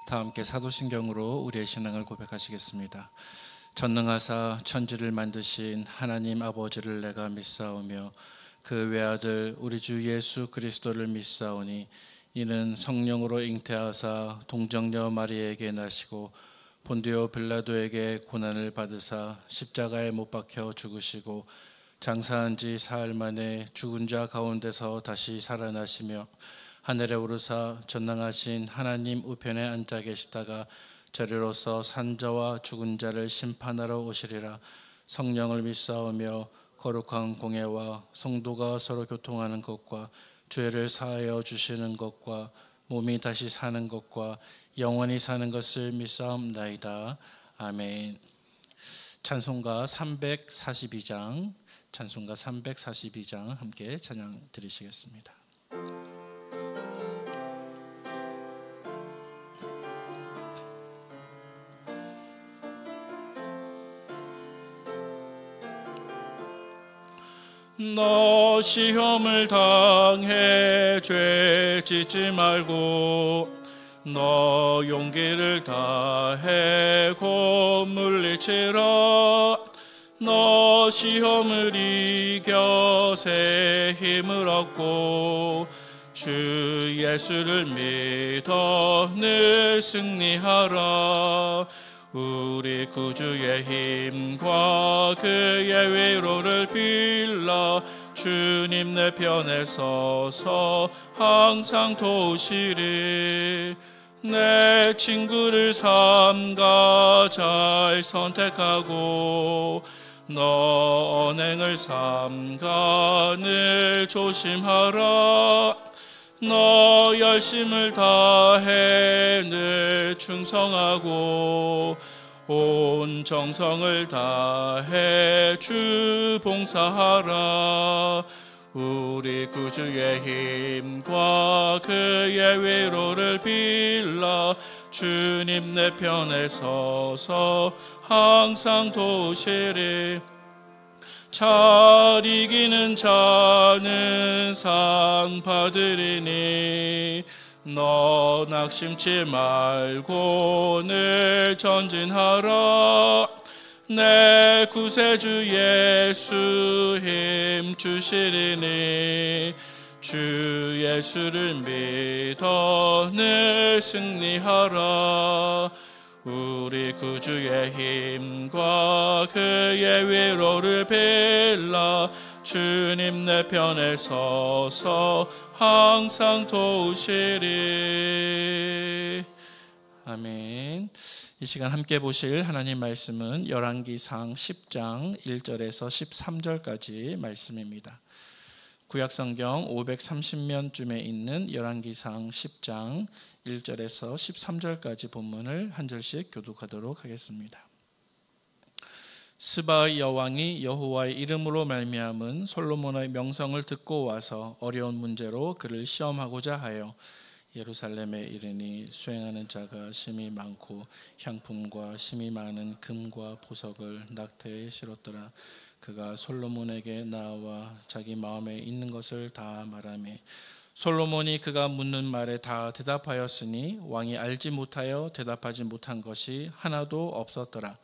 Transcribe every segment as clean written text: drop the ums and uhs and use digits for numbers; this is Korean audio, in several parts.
다 함께 사도신경으로 우리의 신앙을 고백하시겠습니다. 전능하사 천지를 만드신 하나님 아버지를 내가 믿사오며 그 외아들 우리 주 예수 그리스도를 믿사오니 이는 성령으로 잉태하사 동정녀 마리에게 나시고 본디오 빌라도에게 고난을 받으사 십자가에 못 박혀 죽으시고 장사한 지 사흘 만에 죽은 자 가운데서 다시 살아나시며 하늘에 오르사 전능하신 하나님 우편에 앉아 계시다가 저리로서 산자와 죽은 자를 심판하러 오시리라. 성령을 믿사오며 거룩한 공예와 성도가 서로 교통하는 것과 죄를 사하여 주시는 것과 몸이 다시 사는 것과 영원히 사는 것을 믿사옵나이다. 아멘. 찬송가 342장 함께 찬양 드리시겠습니다. 너 시험을 당해 죄 짓지 말고 너 용기를 다해 곧 물리치라. 너 시험을 이겨 새 힘을 얻고 주 예수를 믿어 늘 승리하라. 우리 구주의 힘과 그의 위로를 빌라. 주님 내 편에 서서 항상 도우시리. 내 친구를 삼가 잘 선택하고 너 언행을 삼가 늘 조심하라. 너 열심을 다해 늘 충성하고 온 정성을 다해 주 봉사하라. 우리 구주의 힘과 그의 위로를 빌라. 주님 내 편에 서서 항상 도우시리. 잘 이기는 자는 상 받으리니 너 낙심치 말고 늘 전진하라. 내 구세주 예수 힘 주시리니 주 예수를 믿어 늘 승리하라. 우리 구주의 힘과 그의 위로를 빌라. 주님 내 편에 서서 항상 도우시리. 아멘. 이 시간 함께 보실 하나님 말씀은 열왕기상 10장 1절에서 13절까지 말씀입니다. 구약성경 530면쯤에 있는 열왕기상 10장 1절에서 13절까지 본문을 한 절씩 교독하도록 하겠습니다. 스바의 여왕이 여호와의 이름으로 말미암은 솔로몬의 명성을 듣고 와서 어려운 문제로 그를 시험하고자 하여 예루살렘에 이르니 수행하는 자가 심히 많고 향품과 심히 많은 금과 보석을 낙태에 실었더라. 그가 솔로몬에게 나와 자기 마음에 있는 것을 다 말하매 솔로몬이 그가 묻는 말에 다 대답하였으니 왕이 알지 못하여 대답하지 못한 것이 하나도 없었더라.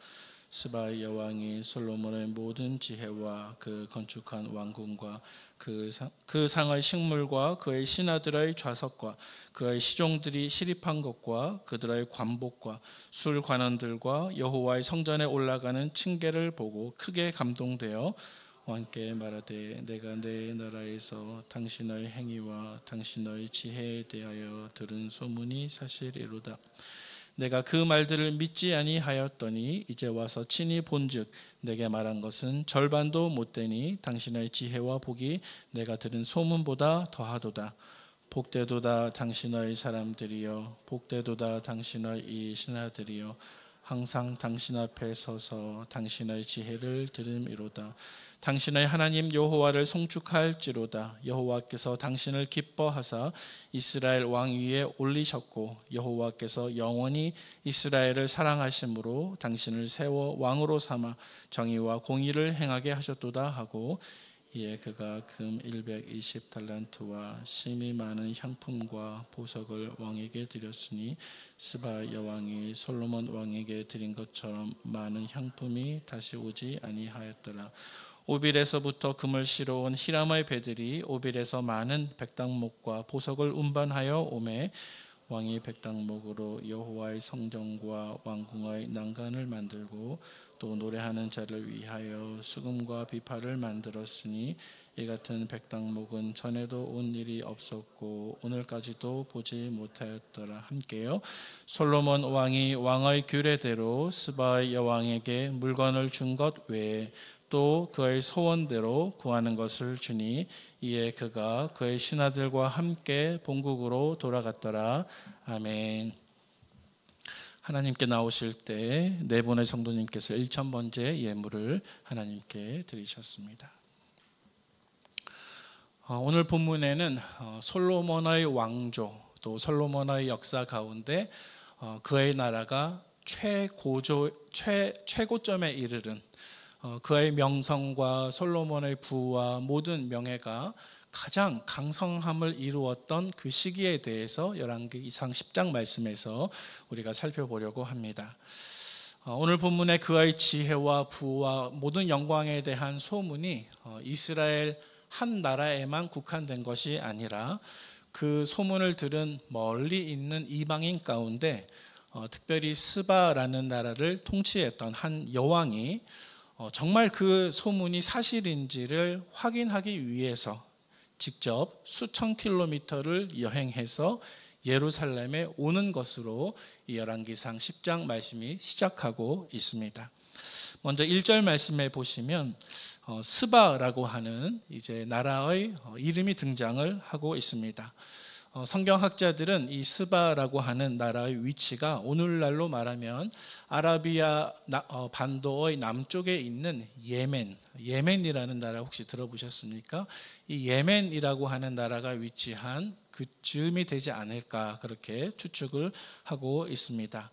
스바의 여왕이 솔로몬의 모든 지혜와 그 건축한 왕궁과 그 상의 식물과 그의 신하들의 좌석과 그의 시종들이 시립한 것과 그들의 관복과 술 관원들과 여호와의 성전에 올라가는 층계를 보고 크게 감동되어 왕께 말하되 내가 내 나라에서 당신의 행위와 당신의 지혜에 대하여 들은 소문이 사실이로다. 내가 그 말들을 믿지 아니하였더니 이제 와서 친히 본즉 내게 말한 것은 절반도 못되니 당신의 지혜와 복이 내가 들은 소문보다 더하도다. 복되도다 당신의 사람들이여, 복되도다 당신의 이 신하들이여, 항상 당신 앞에 서서 당신의 지혜를 들음이로다. 당신의 하나님 여호와를 송축할지로다. 여호와께서 당신을 기뻐하사 이스라엘 왕 위에 올리셨고 여호와께서 영원히 이스라엘을 사랑하심으로 당신을 세워 왕으로 삼아 정의와 공의를 행하게 하셨도다 하고 이에 그가 금 120달란트와 심히 많은 향품과 보석을 왕에게 드렸으니 스바 여왕이 솔로몬 왕에게 드린 것처럼 많은 향품이 다시 오지 아니하였더라. 오빌에서부터 금을 실어온 히람의 배들이 오빌에서 많은 백당목과 보석을 운반하여 오매 왕이 백당목으로 여호와의 성전과 왕궁의 난간을 만들고 또 노래하는 자를 위하여 수금과 비파를 만들었으니 이 같은 백당목은 전에도 온 일이 없었고 오늘까지도 보지 못하였더라. 함께요. 솔로몬 왕이 왕의 규례대로 스바의 여왕에게 물건을 준 것 외에 또 그의 소원대로 구하는 것을 주니 이에 그가 그의 신하들과 함께 본국으로 돌아갔더라. 아멘. 하나님께 나오실 때 네 분의 성도님께서 1000번째 예물을 하나님께 드리셨습니다. 오늘 본문에는 솔로몬의 왕조 또 솔로몬의 역사 가운데 그의 나라가 최고점에 이르른 그의 명성과 솔로몬의 부와 모든 명예가 가장 강성함을 이루었던 그 시기에 대해서 열왕기상 10장 말씀에서 우리가 살펴보려고 합니다. 오늘 본문의 그의 지혜와 부와 모든 영광에 대한 소문이 이스라엘 한 나라에만 국한된 것이 아니라 그 소문을 들은 멀리 있는 이방인 가운데 특별히 스바라는 나라를 통치했던 한 여왕이 정말 그 소문이 사실인지를 확인하기 위해서 직접 수천 킬로미터를 여행해서 예루살렘에 오는 것으로 이 열왕기상 10장 말씀이 시작하고 있습니다. 먼저 1절 말씀에 보시면 스바라고 하는 이제 나라의 이름이 등장을 하고 있습니다. 성경학자들은 이 스바라고 하는 나라의 위치가 오늘날로 말하면 아라비아 반도의 남쪽에 있는 예멘이라는 나라 혹시 들어보셨습니까? 이 예멘이라고 하는 나라가 위치한 그쯤이 되지 않을까 그렇게 추측을 하고 있습니다.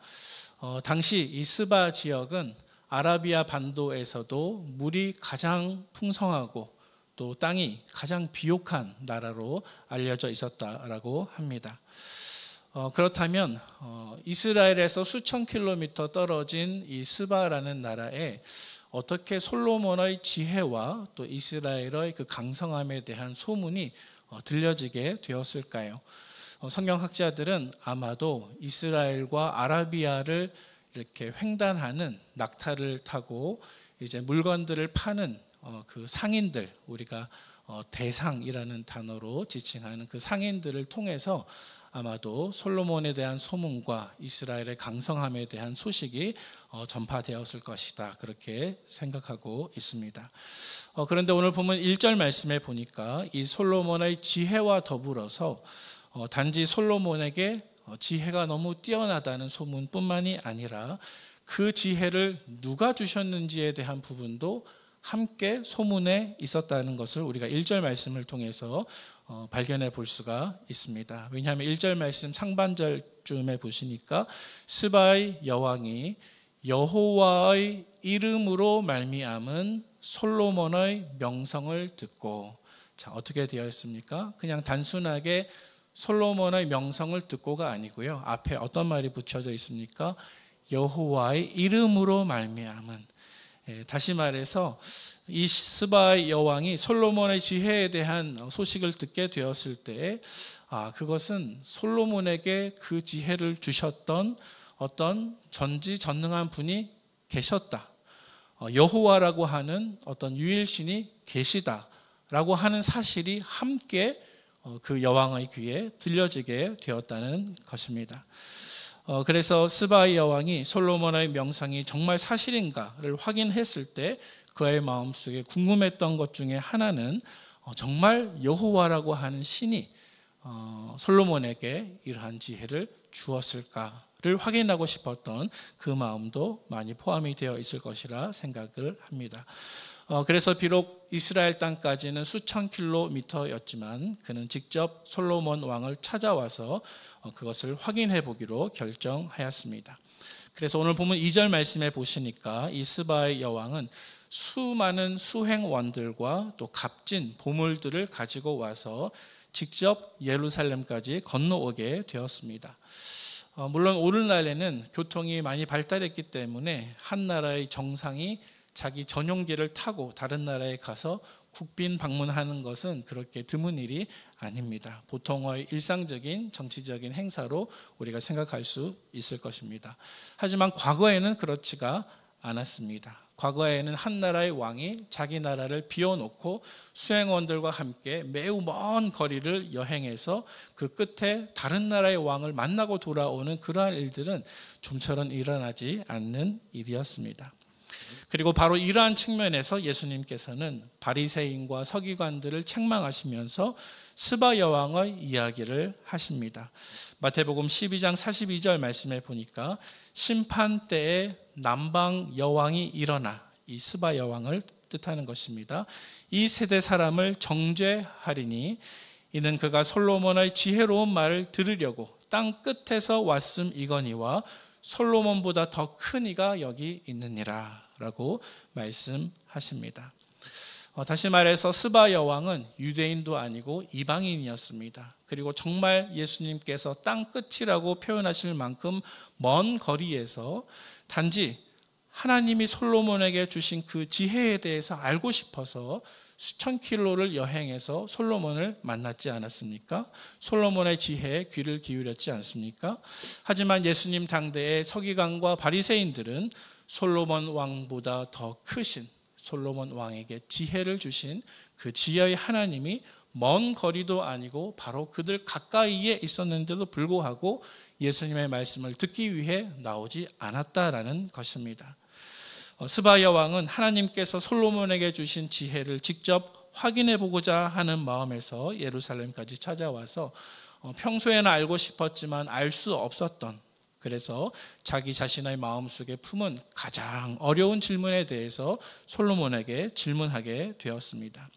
당시 이 스바 지역은 아라비아 반도에서도 물이 가장 풍성하고 또 땅이 가장 비옥한 나라로 알려져 있었다라고 합니다. 그렇다면 이스라엘에서 수천 킬로미터 떨어진 이 스바라는 나라에 어떻게 솔로몬의 지혜와 또 이스라엘의 그 강성함에 대한 소문이 들려지게 되었을까요? 성경학자들은 아마도 이스라엘과 아라비아를 이렇게 횡단하는 낙타를 타고 이제 물건들을 파는 그 상인들, 우리가 대상이라는 단어로 지칭하는 그 상인들을 통해서 아마도 솔로몬에 대한 소문과 이스라엘의 강성함에 대한 소식이 전파되었을 것이다 그렇게 생각하고 있습니다. 그런데 오늘 보면 1절 말씀에 보니까 이 솔로몬의 지혜와 더불어서 단지 솔로몬에게 지혜가 너무 뛰어나다는 소문뿐만이 아니라 그 지혜를 누가 주셨는지에 대한 부분도 함께 소문에 있었다는 것을 우리가 1절 말씀을 통해서 발견해 볼 수가 있습니다. 왜냐하면 1절 말씀 상반절쯤에 보시니까 스바의 여왕이 여호와의 이름으로 말미암은 솔로몬의 명성을 듣고, 자, 어떻게 되어 있습니까? 그냥 단순하게 솔로몬의 명성을 듣고가 아니고요. 앞에 어떤 말이 붙여져 있습니까? 여호와의 이름으로 말미암은. 다시 말해서 이 스바의 여왕이 솔로몬의 지혜에 대한 소식을 듣게 되었을 때 그것은 솔로몬에게 그 지혜를 주셨던 어떤 전지전능한 분이 계셨다, 여호와라고 하는 어떤 유일신이 계시다라고 하는 사실이 함께 그 여왕의 귀에 들려지게 되었다는 것입니다. 그래서 스바의 여왕이 솔로몬의 명성이 정말 사실인가를 확인했을 때 그의 마음속에 궁금했던 것 중에 하나는 정말 여호와라고 하는 신이 솔로몬에게 이러한 지혜를 주었을까를 확인하고 싶었던 그 마음도 많이 포함이 되어 있을 것이라 생각을 합니다. 그래서 비록 이스라엘 땅까지는 수천 킬로미터였지만 그는 직접 솔로몬 왕을 찾아와서 그것을 확인해 보기로 결정하였습니다. 그래서 오늘 보면 2절 말씀에 보시니까 이 스바의 여왕은 수많은 수행원들과 또 값진 보물들을 가지고 와서 직접 예루살렘까지 건너오게 되었습니다. 물론 오늘날에는 교통이 많이 발달했기 때문에 한 나라의 정상이 자기 전용기를 타고 다른 나라에 가서 국빈 방문하는 것은 그렇게 드문 일이 아닙니다. 보통의 일상적인 정치적인 행사로 우리가 생각할 수 있을 것입니다. 하지만 과거에는 그렇지가 않았습니다. 과거에는 한 나라의 왕이 자기 나라를 비워놓고 수행원들과 함께 매우 먼 거리를 여행해서 그 끝에 다른 나라의 왕을 만나고 돌아오는 그러한 일들은 좀처럼 일어나지 않는 일이었습니다. 그리고 바로 이러한 측면에서 예수님께서는 바리새인과 서기관들을 책망하시면서 스바 여왕의 이야기를 하십니다. 마태복음 12장 42절 말씀에 보니까 심판 때에 남방 여왕이 일어나, 이 스바 여왕을 뜻하는 것입니다. 이 세대 사람을 정죄하리니 이는 그가 솔로몬의 지혜로운 말을 들으려고 땅 끝에서 왔음이거니와 솔로몬보다 더 큰 이가 여기 있느니라 라고 말씀하십니다. 다시 말해서 스바 여왕은 유대인도 아니고 이방인이었습니다. 그리고 정말 예수님께서 땅 끝이라고 표현하실 만큼 먼 거리에서 단지 하나님이 솔로몬에게 주신 그 지혜에 대해서 알고 싶어서 수천 킬로를 여행해서 솔로몬을 만났지 않았습니까? 솔로몬의 지혜에 귀를 기울였지 않습니까? 하지만 예수님 당대의 서기관과 바리새인들은 솔로몬 왕보다 더 크신 솔로몬 왕에게 지혜를 주신 그 지혜의 하나님이 먼 거리도 아니고 바로 그들 가까이에 있었는데도 불구하고 예수님의 말씀을 듣기 위해 나오지 않았다라는 것입니다. 스바 여왕은 하나님께서 솔로몬에게 주신 지혜를 직접 확인해 보고자 하는 마음에서 예루살렘까지 찾아와서 평소에는 알고 싶었지만 알 수 없었던, 그래서 자기 자신의 마음속에 품은 가장 어려운 질문에 대해서 솔로몬에게 질문하게 되었습니다.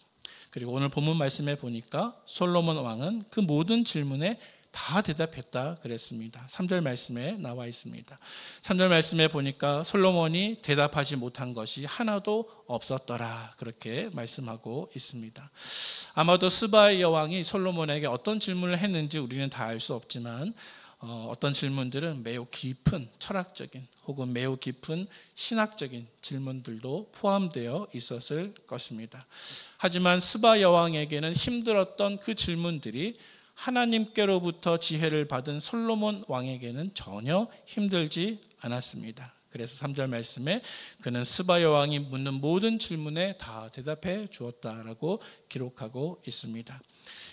그리고 오늘 본문 말씀에 보니까 솔로몬 왕은 그 모든 질문에 다 대답했다 그랬습니다. 3절 말씀에 나와 있습니다. 3절 말씀에 보니까 솔로몬이 대답하지 못한 것이 하나도 없었더라, 그렇게 말씀하고 있습니다. 아마도 스바 여왕이 솔로몬에게 어떤 질문을 했는지 우리는 다 알 수 없지만 어떤 질문들은 매우 깊은 철학적인 혹은 매우 깊은 신학적인 질문들도 포함되어 있었을 것입니다. 하지만 스바 여왕에게는 힘들었던 그 질문들이 하나님께로부터 지혜를 받은 솔로몬 왕에게는 전혀 힘들지 않았습니다. 그래서 3절 말씀에 그는 스바 여왕이 묻는 모든 질문에 다 대답해 주었다라고 기록하고 있습니다.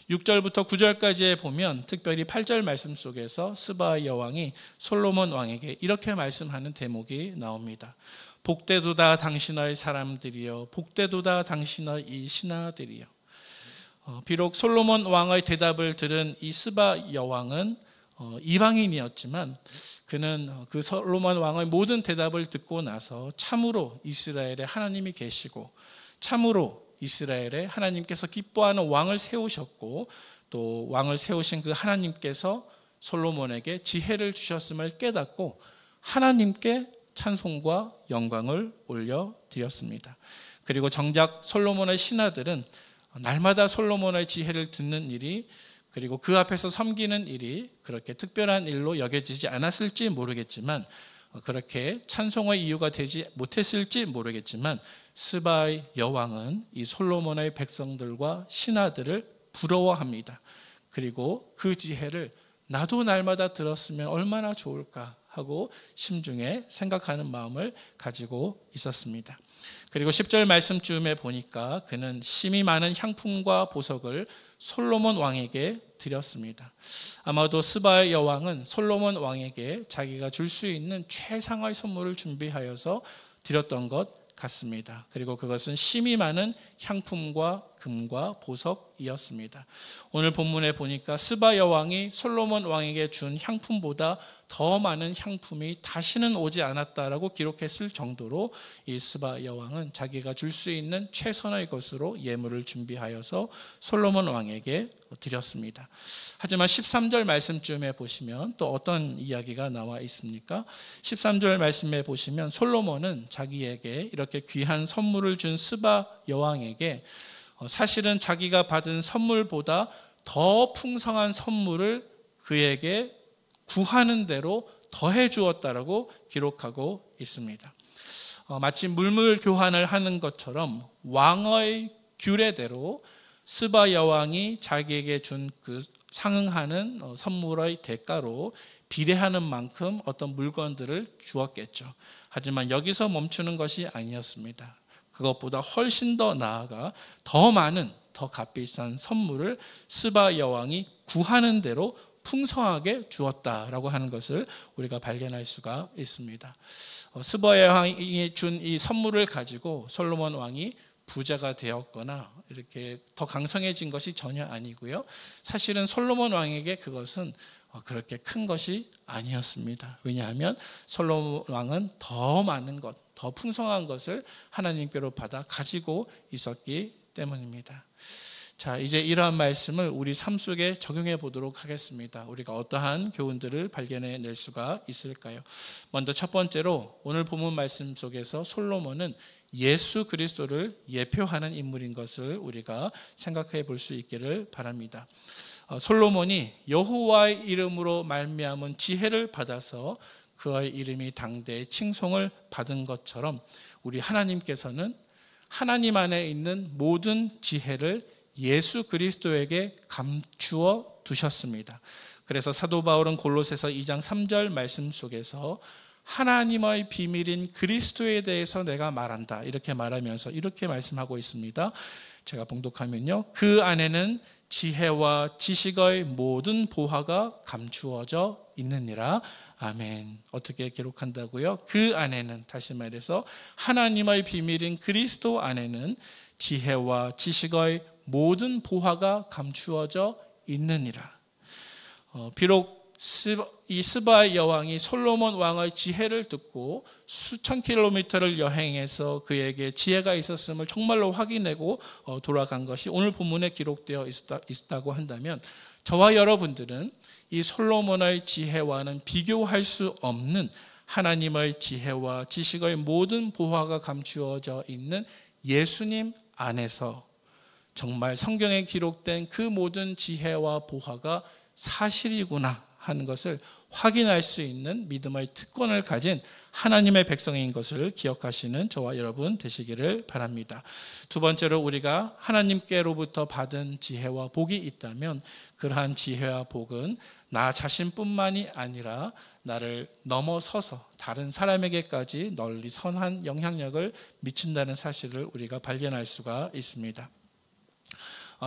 6절부터 9절까지에 보면 특별히 8절 말씀 속에서 스바 여왕이 솔로몬 왕에게 이렇게 말씀하는 대목이 나옵니다. 복되도다 당신의 사람들이여, 복되도다 당신의 이 신하들이여. 비록 솔로몬 왕의 대답을 들은 이 스바 여왕은 이방인이었지만 그는 그 솔로몬 왕의 모든 대답을 듣고 나서 참으로 이스라엘에 하나님이 계시고 참으로 이스라엘에 하나님께서 기뻐하는 왕을 세우셨고 또 왕을 세우신 그 하나님께서 솔로몬에게 지혜를 주셨음을 깨닫고 하나님께 찬송과 영광을 올려드렸습니다. 그리고 정작 솔로몬의 신하들은 날마다 솔로몬의 지혜를 듣는 일이 그리고 그 앞에서 섬기는 일이 그렇게 특별한 일로 여겨지지 않았을지 모르겠지만 그렇게 찬송의 이유가 되지 못했을지 모르겠지만 스바의 여왕은 이 솔로몬의 백성들과 신하들을 부러워합니다. 그리고 그 지혜를 나도 날마다 들었으면 얼마나 좋을까 하고 심중에 생각하는 마음을 가지고 있었습니다. 그리고 10절 말씀쯤에 보니까 그는 심이 많은 향품과 보석을 솔로몬 왕에게 드렸습니다. 아마도 스바의 여왕은 솔로몬 왕에게 자기가 줄 수 있는 최상의 선물을 준비하여서 드렸던 것 같습니다. 그리고 그것은 심이 많은 향품과 금과 보석이었습니다. 오늘 본문에 보니까 스바 여왕이 솔로몬 왕에게 준 향품보다 더 많은 향품이 다시는 오지 않았다라고 기록했을 정도로 이 스바 여왕은 자기가 줄 수 있는 최선의 것으로 예물을 준비하여서 솔로몬 왕에게 드렸습니다. 하지만 13절 말씀쯤에 보시면 또 어떤 이야기가 나와 있습니까? 13절 말씀에 보시면 솔로몬은 자기에게 이렇게 귀한 선물을 준 스바 여왕에게 사실은 자기가 받은 선물보다 더 풍성한 선물을 그에게 구하는 대로 더해 주었다라고 기록하고 있습니다. 마치 물물 교환을 하는 것처럼 왕의 규례대로 스바 여왕이 자기에게 준 그 상응하는 선물의 대가로 비례하는 만큼 어떤 물건들을 주었겠죠. 하지만 여기서 멈추는 것이 아니었습니다. 그것보다 훨씬 더 나아가 더 많은 더 값비싼 선물을 스바 여왕이 구하는 대로 풍성하게 주었다라고 하는 것을 우리가 발견할 수가 있습니다. 스바 여왕이 준 이 선물을 가지고 솔로몬 왕이 부자가 되었거나 이렇게 더 강성해진 것이 전혀 아니고요. 사실은 솔로몬 왕에게 그것은 그렇게 큰 것이 아니었습니다. 왜냐하면 솔로몬 왕은 더 많은 것, 더 풍성한 것을 하나님께로 받아 가지고 있었기 때문입니다. 자, 이제 이러한 말씀을 우리 삶 속에 적용해 보도록 하겠습니다. 우리가 어떠한 교훈들을 발견해 낼 수가 있을까요? 먼저 첫 번째로 오늘 본문 말씀 속에서 솔로몬은 예수 그리스도를 예표하는 인물인 것을 우리가 생각해 볼 수 있기를 바랍니다. 솔로몬이 여호와의 이름으로 말미암은 지혜를 받아서 그의 이름이 당대에 칭송을 받은 것처럼 우리 하나님께서는 하나님 안에 있는 모든 지혜를 예수 그리스도에게 감추어 두셨습니다. 그래서 사도 바울은 골로새서 2장 3절 말씀 속에서 하나님의 비밀인 그리스도에 대해서 내가 말한다 이렇게 말하면서 이렇게 말씀하고 있습니다. 제가 봉독하면요, 그 안에는 지혜와 지식의 모든 보화가 감추어져 있느니라. 아멘. 어떻게 기록한다고요? 그 안에는, 다시 말해서 하나님의 비밀인 그리스도 안에는 지혜와 지식의 모든 보화가 감추어져 있느니라. 비록 이 스바 여왕이 솔로몬 왕의 지혜를 듣고 수천 킬로미터를 여행해서 그에게 지혜가 있었음을 정말로 확인하고 돌아간 것이 오늘 본문에 기록되어 있다고 한다면 저와 여러분들은 이 솔로몬의 지혜와는 비교할 수 없는 하나님의 지혜와 지식의 모든 보화가 감추어져 있는 예수님 안에서 정말 성경에 기록된 그 모든 지혜와 보화가 사실이구나 하는 것을 확인할 수 있는 믿음의 특권을 가진 하나님의 백성인 것을 기억하시는 저와 여러분 되시기를 바랍니다. 두 번째로 우리가 하나님께로부터 받은 지혜와 복이 있다면 그러한 지혜와 복은 나 자신뿐만이 아니라 나를 넘어서서 다른 사람에게까지 널리 선한 영향력을 미친다는 사실을 우리가 발견할 수가 있습니다.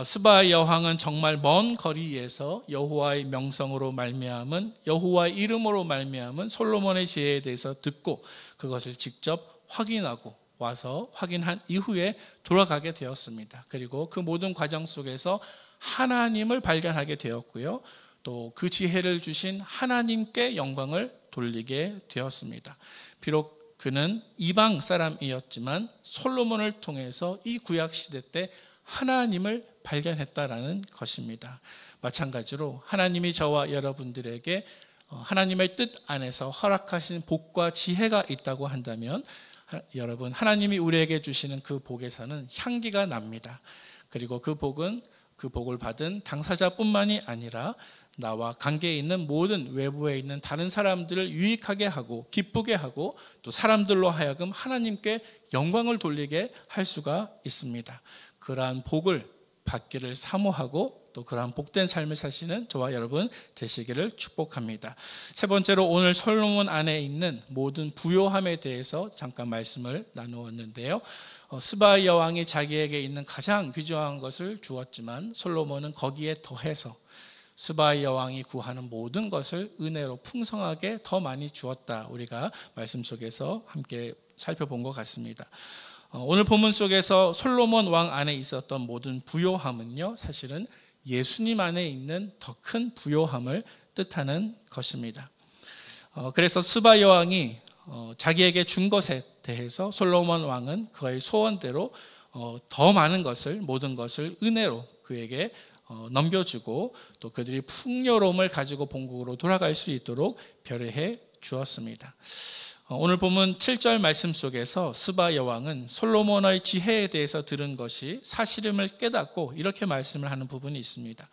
스바 여왕은 정말 먼 거리에서 여호와의 명성으로 말미암은 여호와의 이름으로 말미암은 솔로몬의 지혜에 대해서 듣고 그것을 직접 확인하고 와서 확인한 이후에 돌아가게 되었습니다. 그리고 그 모든 과정 속에서 하나님을 발견하게 되었고요. 또 그 지혜를 주신 하나님께 영광을 돌리게 되었습니다. 비록 그는 이방 사람이었지만 솔로몬을 통해서 이 구약 시대 때 하나님을 발견했다라는 것입니다. 마찬가지로 하나님이 저와 여러분들에게 하나님의 뜻 안에서 허락하신 복과 지혜가 있다고 한다면 여러분, 하나님이 우리에게 주시는 그 복에서는 향기가 납니다. 그리고 그 복을 받은 당사자뿐만이 아니라 나와 관계에 있는 모든 외부에 있는 다른 사람들을 유익하게 하고 기쁘게 하고 또 사람들로 하여금 하나님께 영광을 돌리게 할 수가 있습니다. 그러한 복을 받기를 사모하고 또 그러한 복된 삶을 사시는 저와 여러분 되시기를 축복합니다. 세 번째로 오늘 솔로몬 안에 있는 모든 부요함에 대해서 잠깐 말씀을 나누었는데요. 스바 여왕이 자기에게 있는 가장 귀중한 것을 주었지만 솔로몬은 거기에 더해서 스바 여왕이 구하는 모든 것을 은혜로 풍성하게 더 많이 주었다. 우리가 말씀 속에서 함께 살펴본 것 같습니다. 오늘 본문 속에서 솔로몬 왕 안에 있었던 모든 부요함은요, 사실은 예수님 안에 있는 더 큰 부요함을 뜻하는 것입니다. 그래서 스바 여왕이 자기에게 준 것에 대해서 솔로몬 왕은 그의 소원대로 더 많은 것을, 모든 것을 은혜로 그에게 넘겨주고 또 그들이 풍요로움을 가지고 본국으로 돌아갈 수 있도록 별해해 주었습니다. 오늘 본문 7절 말씀 속에서 스바 여왕은 솔로몬의 지혜에 대해서 들은 것이 사실임을 깨닫고 이렇게 말씀을 하는 부분이 있습니다.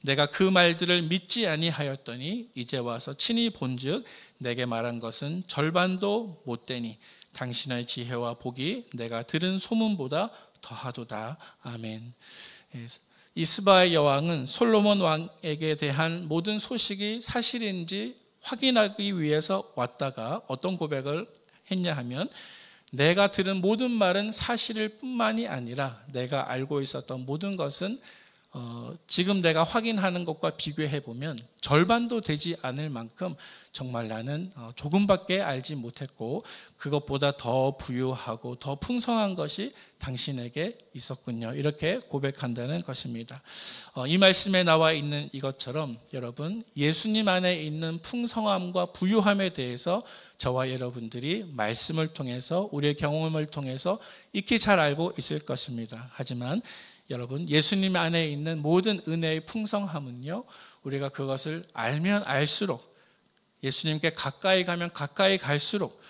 내가 그 말들을 믿지 아니하였더니 이제 와서 친히 본즉 내게 말한 것은 절반도 못되니 당신의 지혜와 복이 내가 들은 소문보다 더하도다. 아멘. 이 스바 여왕은 솔로몬 왕에게 대한 모든 소식이 사실인지 확인하기 위해서 왔다가 어떤 고백을 했냐 하면, 내가 들은 모든 말은 사실일 뿐만이 아니라 내가 알고 있었던 모든 것은 지금 내가 확인하는 것과 비교해 보면 절반도 되지 않을 만큼 정말 나는 조금밖에 알지 못했고 그것보다 더 부유하고 더 풍성한 것이 당신에게 있었군요. 이렇게 고백한다는 것입니다. 이 말씀에 나와 있는 이것처럼 여러분, 예수님 안에 있는 풍성함과 부유함에 대해서 저와 여러분들이 말씀을 통해서, 우리의 경험을 통해서 익히 잘 알고 있을 것입니다. 하지만 여러분, 예수님 안에 있는 모든 은혜의 풍성함은요, 우리가 그것을 알면 알수록, 예수님께 가까이 가면 가까이 갈수록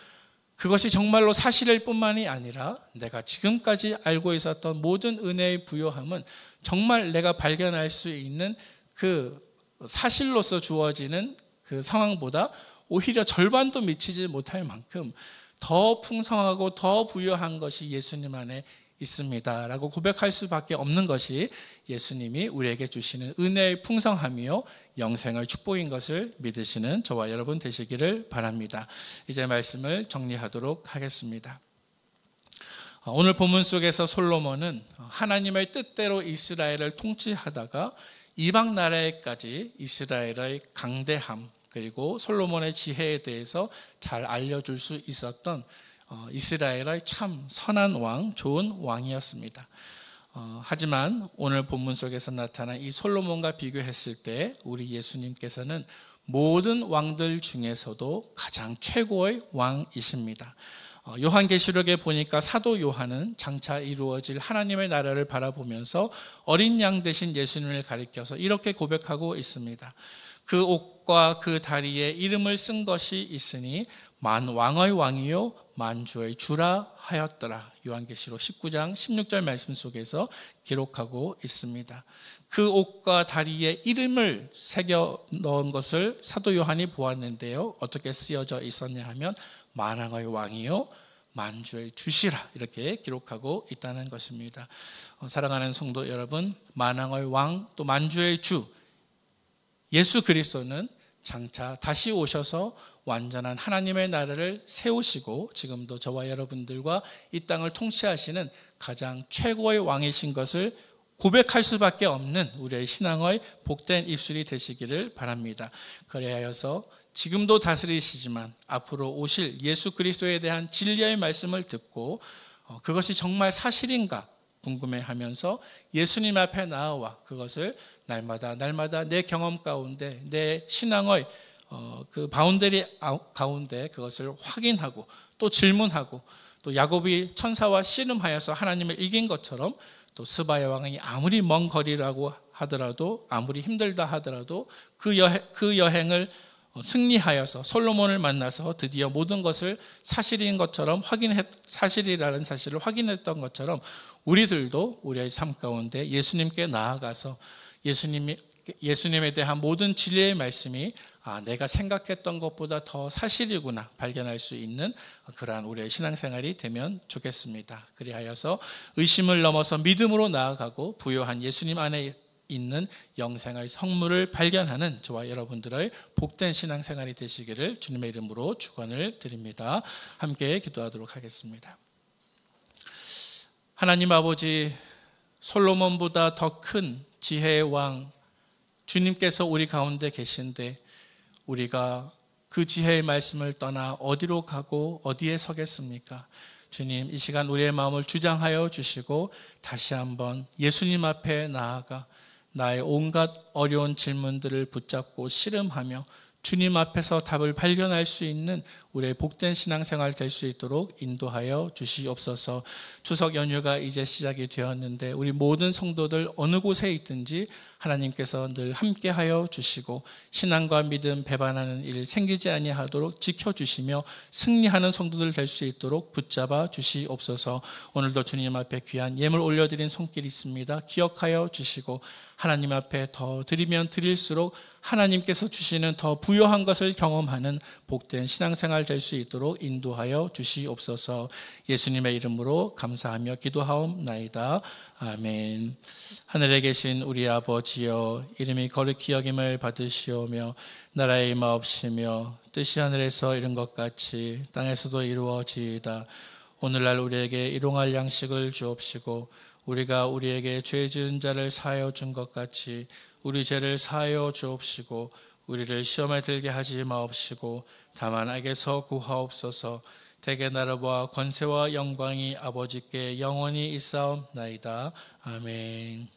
그것이 정말로 사실일 뿐만이 아니라 내가 지금까지 알고 있었던 모든 은혜의 부요함은 정말 내가 발견할 수 있는 그 사실로서 주어지는 그 상황보다 오히려 절반도 미치지 못할 만큼 더 풍성하고 더 부요한 것이 예수님 안에 있습니다 라고 고백할 수밖에 없는 것이 예수님이 우리에게 주시는 은혜의 풍성함이요 영생의 축복인 것을 믿으시는 저와 여러분 되시기를 바랍니다. 이제 말씀을 정리하도록 하겠습니다. 오늘 본문 속에서 솔로몬은 하나님의 뜻대로 이스라엘을 통치하다가 이방 나라에까지 이스라엘의 강대함 그리고 솔로몬의 지혜에 대해서 잘 알려줄 수 있었던 이스라엘의 참 선한 왕, 좋은 왕이었습니다. 하지만 오늘 본문 속에서 나타난 이 솔로몬과 비교했을 때 우리 예수님께서는 모든 왕들 중에서도 가장 최고의 왕이십니다. 요한계시록에 보니까 사도 요한은 장차 이루어질 하나님의 나라를 바라보면서 어린 양 되신 예수님을 가리켜서 이렇게 고백하고 있습니다. 그 옷과 그 다리에 이름을 쓴 것이 있으니 만왕의 왕이요 만주의 주라 하였더라. 요한계시록 19장 16절 말씀 속에서 기록하고 있습니다. 그 옷과 다리에 이름을 새겨 넣은 것을 사도 요한이 보았는데요, 어떻게 쓰여져 있었냐 하면 만왕의 왕이요 만주의 주시라 이렇게 기록하고 있다는 것입니다. 사랑하는 성도 여러분, 만왕의 왕 또 만주의 주 예수 그리스도는 장차 다시 오셔서 완전한 하나님의 나라를 세우시고 지금도 저와 여러분들과 이 땅을 통치하시는 가장 최고의 왕이신 것을 고백할 수밖에 없는 우리의 신앙의 복된 입술이 되시기를 바랍니다. 그래야여서 지금도 다스리시지만 앞으로 오실 예수 그리스도에 대한 진리의 말씀을 듣고 그것이 정말 사실인가 궁금해하면서 예수님 앞에 나아와 그것을 날마다 내 경험 가운데 내 신앙의 그 바운더리 가운데 그것을 확인하고 또 질문하고 또 야곱이 천사와 씨름하여서 하나님을 이긴 것처럼 또 스바 여왕이 아무리 먼 거리라고 하더라도 아무리 힘들다 하더라도 그 여행을 승리하여서 솔로몬을 만나서 드디어 모든 것을 사실인 것처럼 사실이라는 사실을 확인했던 것처럼 우리들도 우리의 삶 가운데 예수님께 나아가서 예수님에 대한 모든 진리의 말씀이 내가 생각했던 것보다 더 사실이구나 발견할 수 있는 그러한 우리의 신앙생활이 되면 좋겠습니다. 그리하여서 의심을 넘어서 믿음으로 나아가고 부요한 예수님 안에 있는 영생의 성물을 발견하는 저와 여러분들의 복된 신앙생활이 되시기를 주님의 이름으로 축원을 드립니다. 함께 기도하도록 하겠습니다. 하나님 아버지, 솔로몬보다 더 큰 지혜의 왕 주님께서 우리 가운데 계신데 우리가 그 지혜의 말씀을 떠나 어디로 가고 어디에 서겠습니까? 주님, 이 시간 우리의 마음을 주장하여 주시고 다시 한번 예수님 앞에 나아가 나의 온갖 어려운 질문들을 붙잡고 씨름하며 주님 앞에서 답을 발견할 수 있는 우리의 복된 신앙생활 될 수 있도록 인도하여 주시옵소서. 추석 연휴가 이제 시작이 되었는데 우리 모든 성도들 어느 곳에 있든지 하나님께서 늘 함께하여 주시고 신앙과 믿음 배반하는 일 생기지 아니하도록 지켜주시며 승리하는 성도들 될 수 있도록 붙잡아 주시옵소서. 오늘도 주님 앞에 귀한 예물 올려드린 손길이 있습니다. 기억하여 주시고 하나님 앞에 더 드리면 드릴수록 하나님께서 주시는 더 부요한 것을 경험하는 복된 신앙생활 될 수 있도록 인도하여 주시옵소서. 예수님의 이름으로 감사하며 기도하옵나이다. 아멘. 하늘에 계신 우리 아버지여, 이름이 거룩히 여김을 받으시오며 나라의 임하옵시며 뜻이 하늘에서 이룬 것 같이 땅에서도 이루어지이다. 오늘날 우리에게 일용할 양식을 주옵시고 우리가 우리에게 죄 지은 자를 사하여 준 것 같이 우리 죄를 사하여 주옵시고 우리를 시험에 들게 하지 마옵시고 다만 악에서 구하옵소서. 대개 나라와 권세와 영광이 아버지께 영원히 있사옵나이다. 아멘.